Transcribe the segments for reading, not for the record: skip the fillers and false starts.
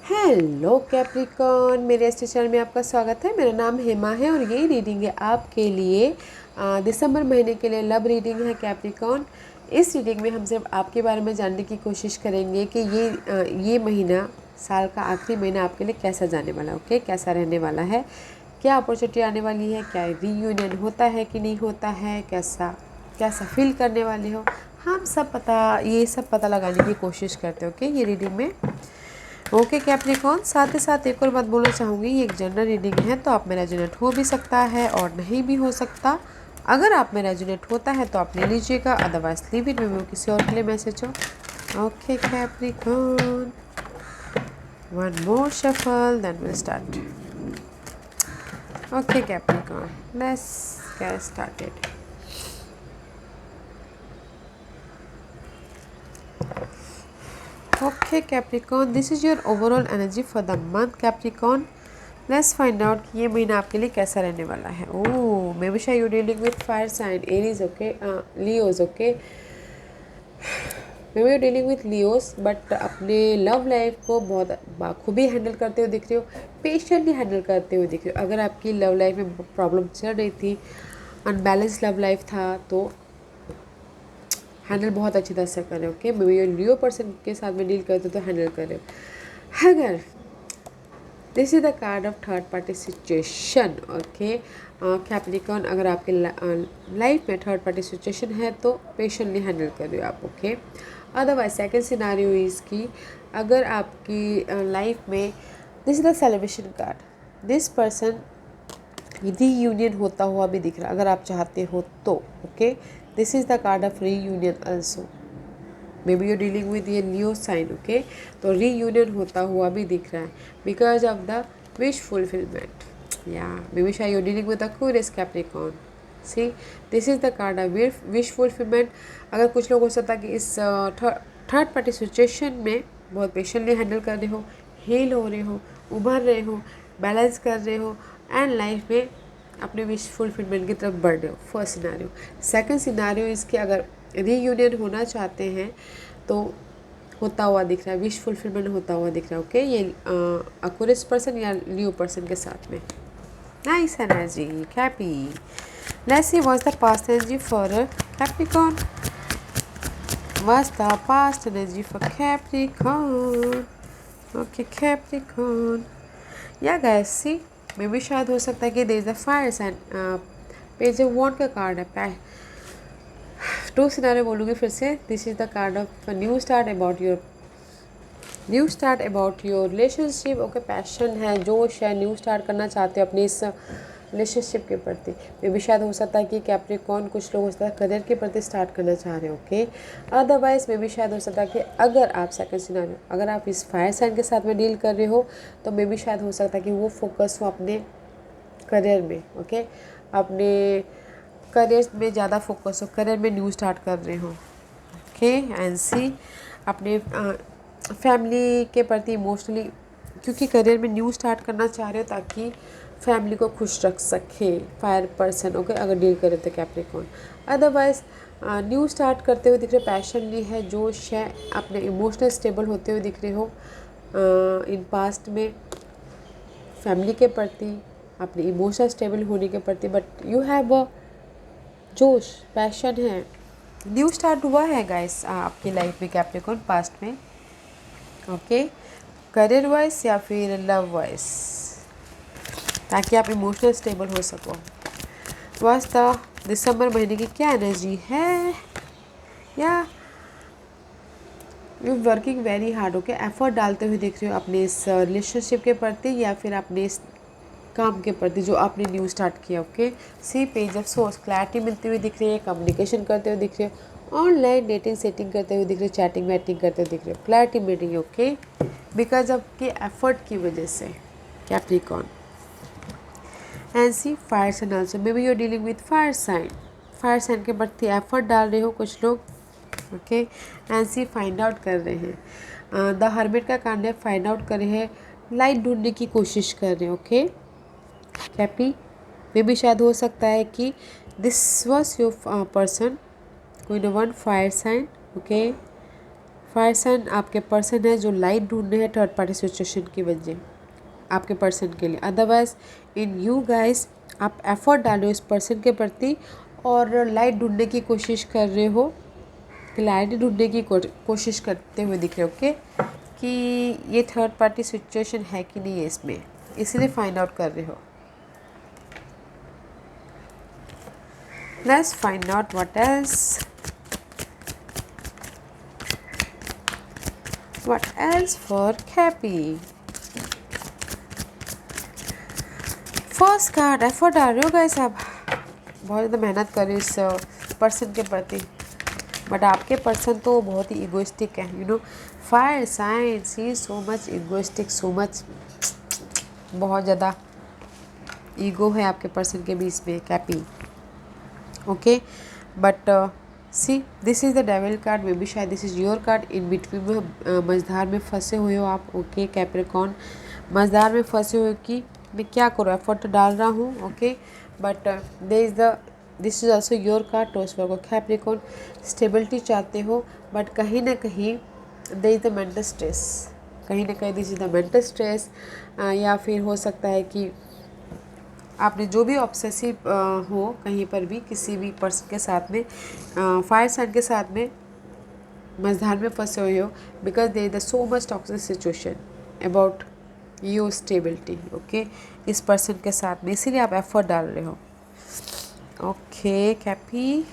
Hello Capricorn, मेरे इस channel में आपका स्वागत है। मेरा नाम हेमा है और यही रीडिंग है आपके लिए दिसंबर महीने के लिए लव रीडिंग है कैप्रिकॉन। इस रीडिंग में हम सिर्फ आपके बारे में जानने की कोशिश करेंगे कि ये महीना, साल का आखिरी महीना आपके लिए कैसा जाने वाला है। ओके, कैसा रहने वाला है, क्या अपॉर्चुनिटी आने वाली है, क्या रीयूनियन होता है कि नहीं होता है, कैसा कैसा फील करने वाले हो, हम सब ये सब पता लगाने की कोशिश करते हैं। ओके, ये रीडिंग में ओके कैप्रिकॉन। साथ ही साथ एक और बात बोलना चाहूँगी, ये एक जनरल रीडिंग है तो आप में रेजोनेट हो भी सकता है और नहीं भी हो सकता। अगर आप में रेजोनेट होता है तो आप ले लीजिएगा, अदरवाइज लीव इट, में किसी और के लिए मैसेज हो। Okay Capricorn, one more shuffle then will start. Okay Capricorn, let's get started. Okay Capricorn, this is your overall energy for the month Capricorn. Let's find out कि ये महीना आपके लिए कैसा रहने वाला है। ओह, मे बी शायद you dealing with fire sign Aries, okay, Leos, okay, maybe you dealing with Leos, but अपने लव लाइफ को बहुत बाखूबी हैंडल करते हुए दिख रहे हो, पेशेंटली हैंडल करते हुए दिख रहे हो। अगर आपकी लव लाइफ में प्रॉब्लम चल रही थी, अनबैलेंस लव लाइफ था, तो हैंडल बहुत अच्छी तरह से करें। ओके, मे बी ये लियो पर्सन के साथ में डील करते तो हैंडल करें। अगर this is the card of third party situation. Okay Capricorn, अगर आपके लाइफ में थर्ड पार्टी सिचुएशन है तो पेशेंटली हैंडल करिए आप। Okay, otherwise second scenario is की अगर आपकी लाइफ में this is the celebration card, this person reunion होता हुआ भी दिख रहा है अगर आप चाहते हो तो। Okay, this is the card of reunion also, maybe you dealing with ये लियो साइन। ओके, तो रीयूनियन होता हुआ भी दिख रहा है because of the wish fulfilment, या मे बी शायद you dealing with Aquarius Capricorn. See, this is the card of wish fulfilment. अगर कुछ लोग हो सकता है कि इस थर्ड पार्टी सिचुएशन में बहुत पेशेंटली हैंडल कर रहे हो, हील हो रहे हो, उभर रहे हो, बैलेंस कर रहे हो एंड लाइफ में अपने विश फुलफिलमेंट की तरफ बढ़ रहे हो। First scenario. सेकंड सिनारियो इसके अगर रीयूनियन होना चाहते हैं तो होता हुआ दिख रहा है, विश फुलफिलमेंट होता हुआ दिख रहा है। ओके, ये अक्यूरियस पर्सन या लियो पर्सन के साथ में। Nice energy Cappy. Let's see what's the past energy for Capricorn. What's the past energy for Capricorn. Okay Capricorn, या गाइस सी, मे बी शायद हो सकता है कि there is a fire sign, page of wand का card है। Two scenario बोलूँगी फिर से। This is the card of new start about your relationship. Okay, passion है, जोश है, न्यू स्टार्ट करना चाहते हो अपने इस रिलेशनशिप के प्रति। मे भी शायद हो सकता है कि कैप्रिकॉन कुछ लोग हो सकता है करियर के प्रति स्टार्ट करना चाह रहे हो। ओके, अदरवाइज मे भी शायद हो सकता है कि अगर आप सेकंड सिनारियो, अगर आप इस फायर साइन के साथ में डील कर रहे हो तो मे भी शायद हो सकता है कि वो फोकस हो अपने करियर में। ओके, अपने करियर में ज़्यादा फोकस हो, करियर में न्यू स्टार्ट कर रहे हो। ओके, एंड सी, अपने फैमिली के प्रति इमोशनली, क्योंकि करियर में न्यू स्टार्ट करना चाह रहे हो ताकि फैमिली को खुश रख सके फायर पर्सन। ओके, अगर डील करे तो कैप्रिकॉन। अदरवाइज न्यू स्टार्ट करते हुए दिख रहे, पैशनली है, जोश है, अपने इमोशनल स्टेबल होते हुए दिख रहे हो इन पास्ट में फैमिली के प्रति, अपने इमोशनल स्टेबल होने के प्रति, बट यू हैव अ जोश, पैशन है, न्यू स्टार्ट हुआ है गाइस आपकी लाइफ में कैप्रिकॉन पास्ट में। ओके, करियर वाइज या फिर लव वाइज, ताकि आप इमोशनल स्टेबल हो सको। वास्ता दिसंबर महीने की क्या एनर्जी है, या you working very hard. Okay, effort डालते हुए दिख रहे हो अपने इस रिलेशनशिप के प्रति या फिर अपने इस काम के प्रति जो आपने न्यू स्टार्ट किया। Okay, see, page of swords, clarity मिलती हुई दिख रही है, कम्युनिकेशन करते हुए दिख रहे हो, ऑनलाइन डेटिंग सेटिंग करते हुए दिख रहे हो, चैटिंग वैटिंग करते हुए दिख रहे हो, क्लैरिटी मिल रही है। ओके, बिकॉज आपके एफर्ट की वजह से Capricorn. And see, fire sign also, maybe you are dealing with fire fire sign के प्रति एफर्ट डाल रहे हो कुछ लोग। Okay, and see, find out कर रहे हैं। द हर्मिट का कांड है, फाइंड आउट कर रहे हैं, लाइट ढूंढने की कोशिश कर रहे हैं। ओके कैपी, मे भी शायद हो सकता है कि दिस वॉज योर पर्सन, कोई न one fire sign. Okay, fire sign आपके पर्सन है जो लाइट ढूंढ रहे हैं थर्ड पार्टी सिचुएशन की वजह आपके पर्सन के लिए। अदरवाइज इन यू गाइस आप एफर्ट डाल रहे हो इस पर्सन के प्रति और लाइट ढूंढने की कोशिश कर रहे हो, क्लैरिटी ढूंढने की कोशिश करते हुए दिख रहे हो। ओके कि ये थर्ड पार्टी सिचुएशन है कि नहीं है इसमें, इसीलिए फाइंड आउट कर रहे हो। Let's find out what else, what else for Cappy. First card effort डाल रहे हो गाइस, आप बहुत ज़्यादा मेहनत कर रहे हो इस पर्सन के प्रति, बट आपके पर्सन तो बहुत ही इगोइस्टिक है। You know fire sign see so much egoistic, so much, बहुत ज़्यादा ईगो है आपके पर्सन के बीच में कैपी। Okay but see this is the devil card, may B शायद this is your card. In between में मझधार में फंसे हुए हो आप। ओके कैप्रिकॉर्न मझधार में फंसे हुए कि मैं क्या करूँ, एफर्ट तो डाल रहा हूँ। Okay but this is also your card toss Virgo Capricorn. Stability चाहते हो बट कहीं ना कहीं दे इज़ द मेंटल स्ट्रेस, कहीं ना कहीं this is the mental stress. या फिर हो सकता है कि आपने जो भी ऑब्सेसिव हो कहीं पर भी किसी भी पर्सन के साथ में, फायर साइन के साथ में मझधार में फंसे हुए हो, because there is so much toxic situation about your stability. Okay इस पर्सन के साथ में, इसीलिए आप एफर्ट डाल रहे हो। ओके कैपी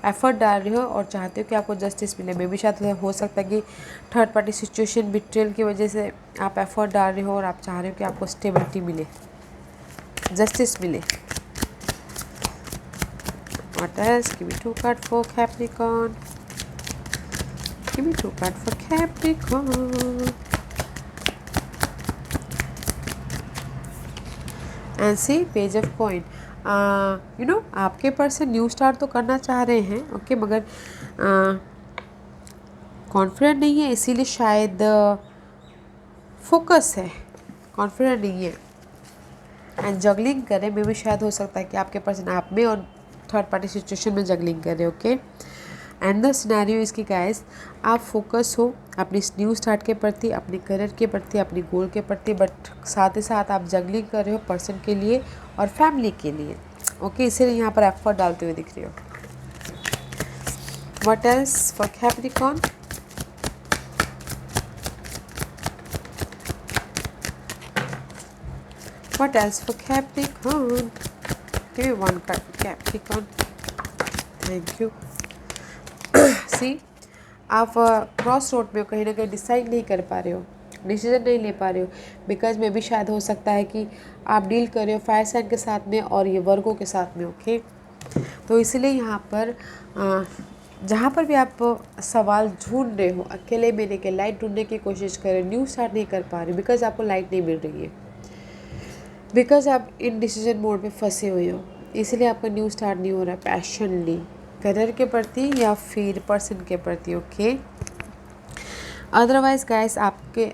एफर्ट डाल रहे हो और चाहते हो कि आपको जस्टिस मिले। मे बी शायद हो सकता है कि थर्ड पार्टी सिचुएशन बिट्रेल की वजह से आप एफर्ट डाल रहे हो और आप चाह रहे हो कि आपको स्टेबिलिटी मिले, जस्टिस मिले। What else? Give me 2 cards for Capricorn. Give me 2 cards for Capricorn. And see Page of Coin. You know आपके पर्सन न्यू स्टार्ट तो करना चाह रहे हैं। ओके मगर कॉन्फिडेंट नहीं है, इसीलिए शायद फोकस है, कॉन्फिडेंट नहीं है एंड जगलिंग करें। मे भी शायद हो सकता है कि आपके पर्सन आप में और थर्ड पार्टी सिचुएशन में जगलिंग कर रहे हो। ओके एंड द सिनेरियो इसकी गाइस, आप फोकस हो अपनी न्यू स्टार्ट के प्रति, अपने करियर के प्रति, अपनी गोल के प्रति, बट साथ ही साथ आप जगलिंग कर रहे हो पर्सन के लिए और फैमिली के लिए। ओके इसीलिए यहाँ पर एफर्ट डालते हुए दिख रहे हो। What else for Capricorn? What else for Capricorn? Give me 1 card for Capricorn. Thank you. See, आप क्रॉस रोड में कहीं ना कहीं डिसाइड नहीं कर पा रहे हो, डिसीजन नहीं ले पा रहे हो, बिकॉज में भी शायद हो सकता है कि आप डील कर रहे हो फायर साइन के साथ में और ये वर्गो के साथ में। ओके तो इसलिए यहाँ पर जहाँ पर भी आप सवाल ढूंढ रहे हो, अकेले मिलने के लाइट ढूंढने की कोशिश कर रहे हो, न्यू स्टार्ट नहीं कर पा रहे हो बिकॉज आपको लाइट नहीं मिल रही है, बिकॉज आप इन डिसीजन मोड में फंसे हुए हो, इसलिए आपका न्यू स्टार्ट नहीं हो रहा है पैशनली करियर के प्रति या फिर पर्सन के प्रति। ओके अदरवाइज गाइस आपके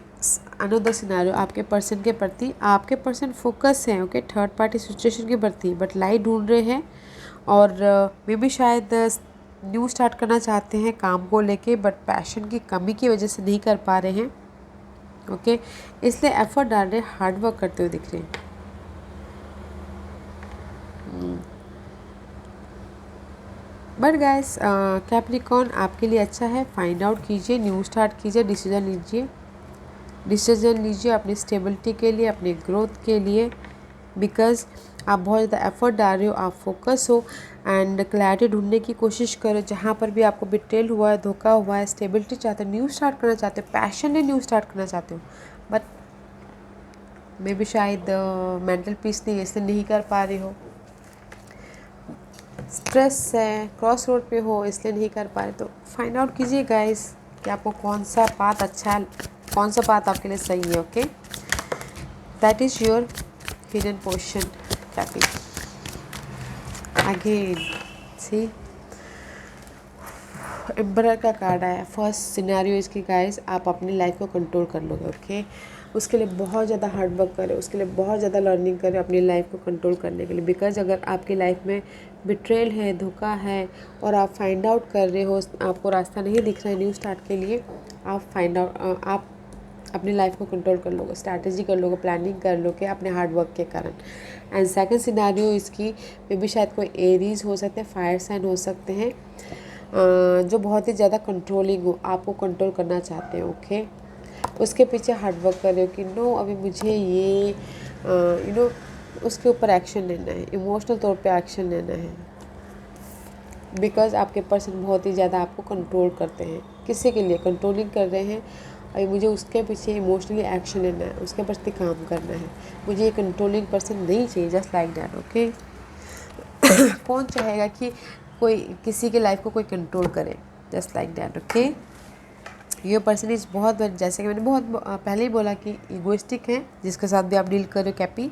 अनदर सिनेरियो, आपके पर्सन के प्रति, आपके पर्सन फोकस हैं ओके थर्ड पार्टी सिचुएशन के प्रति, बट लाइट ढूंढ रहे हैं और मे भी शायद न्यू स्टार्ट करना चाहते हैं काम को लेके, बट पैशन की कमी की वजह से नहीं कर पा रहे हैं। ओके इसलिए एफर्ट डाल रहे हैं, हार्ड वर्क करते हुए दिख रहे हैं। बट गाइस कैप्रिकॉर्न आपके लिए अच्छा है, फाइंड आउट कीजिए, न्यू स्टार्ट कीजिए, डिसीजन लीजिए अपनी स्टेबिलिटी के लिए, अपने ग्रोथ के लिए, बिकॉज आप बहुत ज़्यादा एफर्ट डाल रहे हो, आप फोकस हो एंड क्लैरिटी ढूंढने की कोशिश करो। जहाँ पर भी आपको बिट्रेल हुआ है, धोखा हुआ है, स्टेबिलिटी चाहते हो, न्यू स्टार्ट करना चाहते हो, पैशनली न्यू स्टार्ट करना चाहते हो, बट मे भी शायद मेंटल पीस नहीं है इसलिए नहीं कर पा रहे हो, स्ट्रेस है, क्रॉस रोड पे हो इसलिए नहीं कर पा रहे। तो फाइंड आउट कीजिए गाइस कि आपको कौन सा पाथ अच्छा है, कौन सा पाथ आपके लिए सही है। Okay that is your hidden portion Cappy. Again see emperor का कार्ड आया। फर्स्ट सिनेरियो इसकी गाइस, आप अपनी लाइफ को कंट्रोल कर लोगे। ओके, उसके लिए बहुत ज़्यादा हार्ड वर्क करें, उसके लिए बहुत ज़्यादा लर्निंग करें अपनी लाइफ को कंट्रोल करने के लिए। बिकॉज अगर आपकी लाइफ में बिट्रेल है, धोखा है, और आप फाइंड आउट कर रहे हो, आपको रास्ता नहीं दिख रहा है न्यू स्टार्ट के लिए, आप अपनी लाइफ को कंट्रोल कर लोगे, स्ट्रैटेजी कर लोगे, प्लानिंग कर लोगे अपने हार्ड वर्क के कारण। एंड सेकंड सिनेरियो इसकी मे भी शायद कोई एरीज हो सकते हैं, फायर साइन हो सकते हैं, जो बहुत ही ज़्यादा कंट्रोलिंग हो, आपको कंट्रोल करना चाहते हैं। ओके, उसके पीछे हार्ड वर्क कर रहे हो कि नो अभी मुझे ये उसके ऊपर एक्शन लेना है, इमोशनल तौर पे एक्शन लेना है। बिकॉज आपके पर्सन बहुत ही ज़्यादा आपको कंट्रोल करते हैं, किसी के लिए कंट्रोलिंग कर रहे हैं। अभी मुझे उसके पीछे इमोशनली एक्शन लेना है, उसके प्रति काम करना है, मुझे ये कंट्रोलिंग पर्सन नहीं चाहिए, जस्ट लाइक दैट। ओके, कौन चाहेगा कि कोई किसी की लाइफ को कोई कंट्रोल करे, जस्ट लाइक दैट। ओके, ये पर्सन इज बहुत, जैसे कि मैंने बहुत पहले ही बोला कि ईगोइस्टिक है, जिसके साथ भी आप डील कर रहे हो। कैपी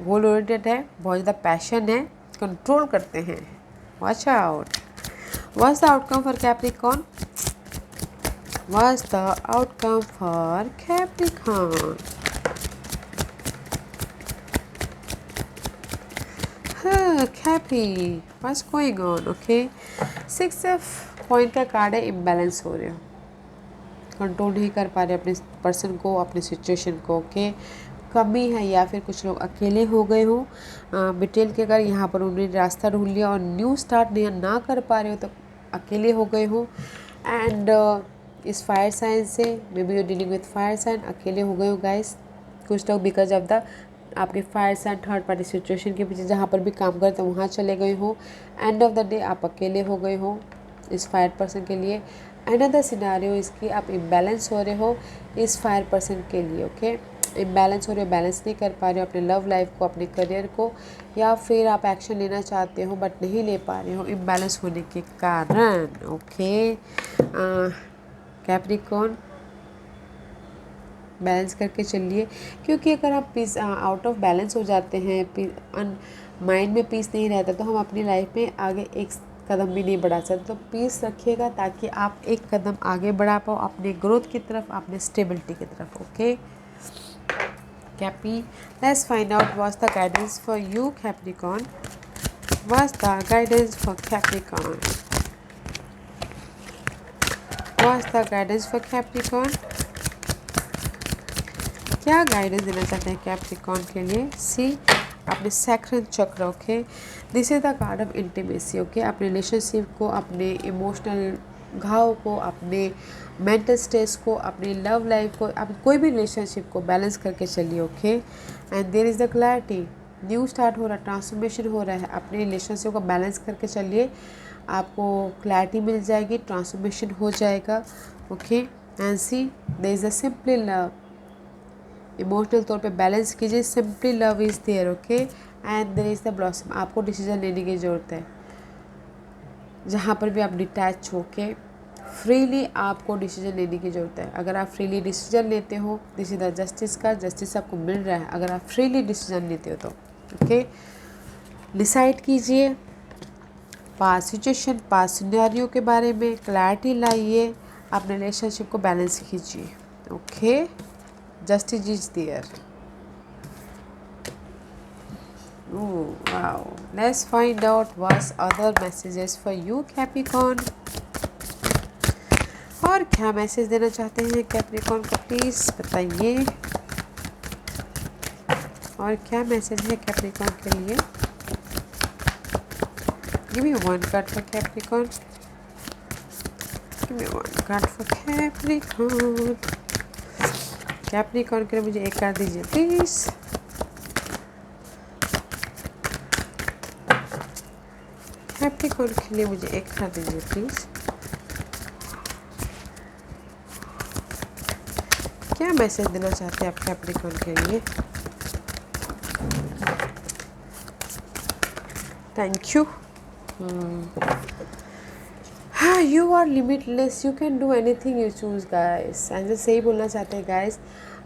गोल ओरिएंटेड है, बहुत ज़्यादा पैशन है, कंट्रोल करते हैं। Watch out, what's the outcome for Capricorn? What's the outcome for Capricorn? Cappy, what's going on? Okay, 6 of point का कार्ड है, इम्बैलेंस हो रहे हो, कंट्रोल नहीं कर पा रहे अपने पर्सन को, अपनी सिचुएशन को। ओके, कमी है, या फिर कुछ लोग अकेले हो गए हो बिटेल के कारण, यहाँ पर उन्होंने रास्ता ढूंढ लिया और न्यू स्टार्ट ना कर पा रहे हो, तो अकेले हो गए हो। एंड इस फायर साइन से maybe you dealing with fire sign, अकेले हो गए हो गाइस कुछ लोग, बिकॉज ऑफ द आपके fire sign third party situation के पीछे जहाँ पर भी काम करते हो वहाँ चले गए हो। एंड ऑफ द डे आप अकेले हो गए हो इस फायर पर्सन के लिए। अनदर सिनेरियो इसकी, आप इम्बैलेंस हो रहे हो इस फायर पर्सन के लिए। ओके, इम्बैलेंस हो रहे हो, बैलेंस नहीं कर पा रहे हो अपने लव लाइफ को, अपने करियर को, या फिर आप एक्शन लेना चाहते हो बट नहीं ले पा रहे हो इम्बैलेंस होने के कारण। ओके, कैप्रिकॉर्न बैलेंस करके चलिए, क्योंकि अगर आप पीस आउट ऑफ बैलेंस हो जाते हैं, माइंड में पीस नहीं रहता, तो हम अपनी लाइफ में आगे एक कदम भी नहीं बढ़ा सकते। तो पीस रखिएगा ताकि आप एक कदम आगे बढ़ा पाओ अपने ग्रोथ की तरफ, अपने स्टेबिलिटी की तरफ। Okay Cappy, let's find out what's the guidance for you Capricorn. What's the guidance for Capricorn? What's the guidance for Capricorn? क्या गाइडेंस देना चाहते हैं कैप्रिकॉर्न के लिए? सी, अपने सैक्रन चक्र। Okay, this is the card of intimacy. Okay, अपने relationship को, अपने इमोशनल घाव को, अपने मेंटल स्ट्रेस को, अपनी लव लाइफ को, आप कोई भी रिलेशनशिप को बैलेंस करके चलिए। Okay, and there is the clarity, new start हो रहा है, ट्रांसफॉर्मेशन हो रहा है, अपने रिलेशनशिप को बैलेंस करके चलिए, आपको क्लैरिटी मिल जाएगी, ट्रांसफॉर्मेशन हो जाएगा। Okay, and see, there is a simply love, emotional तौर पे बैलेंस कीजिए, simply love is there. Okay, and there is the blossom, आपको डिसीजन लेने की ज़रूरत है, जहाँ पर भी आप डिटैच हो के फ्रीली आपको डिसीजन लेने की ज़रूरत है। अगर आप फ्रीली डिसीजन लेते हो, दिस इज द जस्टिस का, जस्टिस आपको मिल रहा है अगर आप फ्रीली डिसीजन लेते हो तो। ओके, डिसाइड कीजिए, पास सिचुएशन, पास सिनेरियो के बारे में क्लैरिटी लाइए, अपने रिलेशनशिप को बैलेंस कीजिए। Okay, justice is there. Oh wow, let's find out what's other messages for you Capricorn। और क्या मैसेज देना चाहते हैं कैप्रिकॉर्न को, प्लीज बताइए। और क्या मैसेज है कैप्रिकॉर्न के लिए? Give me one card for Capricorn, give me one card for Capricorn. Capricorn के लिए मुझे एक कार्ड दीजिए प्लीज। कैप्रिकॉर्न के लिए मुझे एक कार्ड दीजिए प्लीज। क्या मैसेज देना चाहते हैं आप कैप्रिकॉर्न के लिए? Thank you. You are limitless, you can do anything you choose guys. ऐसे सही बोलना चाहते हैं गाइस,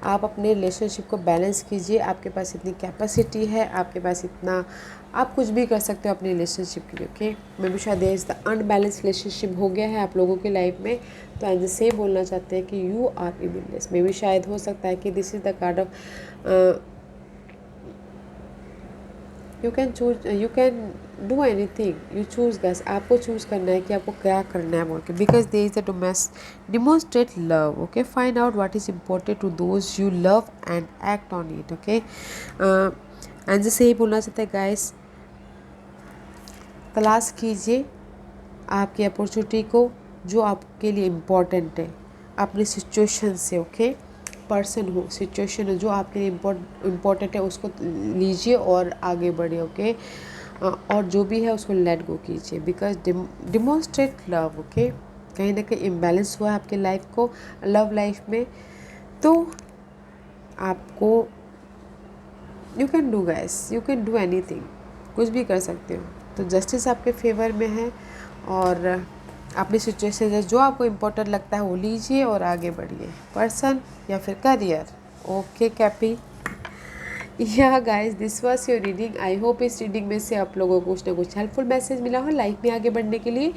आप अपने रिलेशनशिप को बैलेंस कीजिए। आपके पास इतनी कैपेसिटी है, आपके पास इतना, आप कुछ भी कर सकते हो अपने रिलेशनशिप के लिए। ओके, मे बी शायद इस द अनबैलेंस रिलेशनशिप हो गया है आप लोगों की लाइफ में, तो एज से बोलना चाहते हैं कि you are evilness. May be शायद हो सकता है कि this is the card of you can choose, you can do any thing, you choose guys. आपको चूज़ करना है कि आपको क्या करना है बोल के, because they is a demonstrate love. Okay, find out what is important to those you love and act on it. Okay, and जैसे यही बोलना चाहते हैं गाइस, तलाश कीजिए आपकी अपॉर्चुनिटी को जो आपके लिए इम्पोर्टेंट है अपनी सिचुएशन से। ओके, पर्सन हो, सिचुएशन हो जो आपके लिए इम्पोर्टेंट है, उसको लीजिए और आगे बढ़िए। ओके, और जो भी है उसको लेट गो कीजिए, बिकॉज डिमोन्स्ट्रेट लव। ओके, कहीं ना कहीं इम्बैलेंस हुआ है आपके लाइफ को, लव लाइफ में, तो आपको you can do gas, you can do anything, कुछ भी कर सकते हो। तो जस्टिस आपके फेवर में है, और अपनी सिचुएशन से जो आपको इम्पोर्टेंट लगता है वो लीजिए और आगे बढ़िए, पर्सन या फिर करियर। ओके कैपी, या guys, this was your reading. I hope इस रीडिंग में से आप लोगों को कुछ ना कुछ हेल्पफुल मैसेज मिला हो लाइफ में आगे बढ़ने के लिए।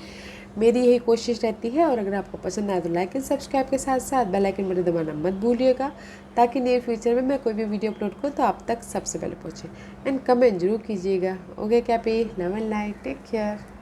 मेरी यही कोशिश रहती है, और अगर आपको पसंद आए तो लाइक एंड सब्सक्राइब के साथ साथ बेल आइकन बटन दबाना मत भूलिएगा, ताकि नियर फ्यूचर में मैं कोई भी वीडियो अपलोड करूँ तो आप तक सबसे पहले पहुँचे। एंड कमेंट जरूर कीजिएगा। Okay Cappy, love and light, take care.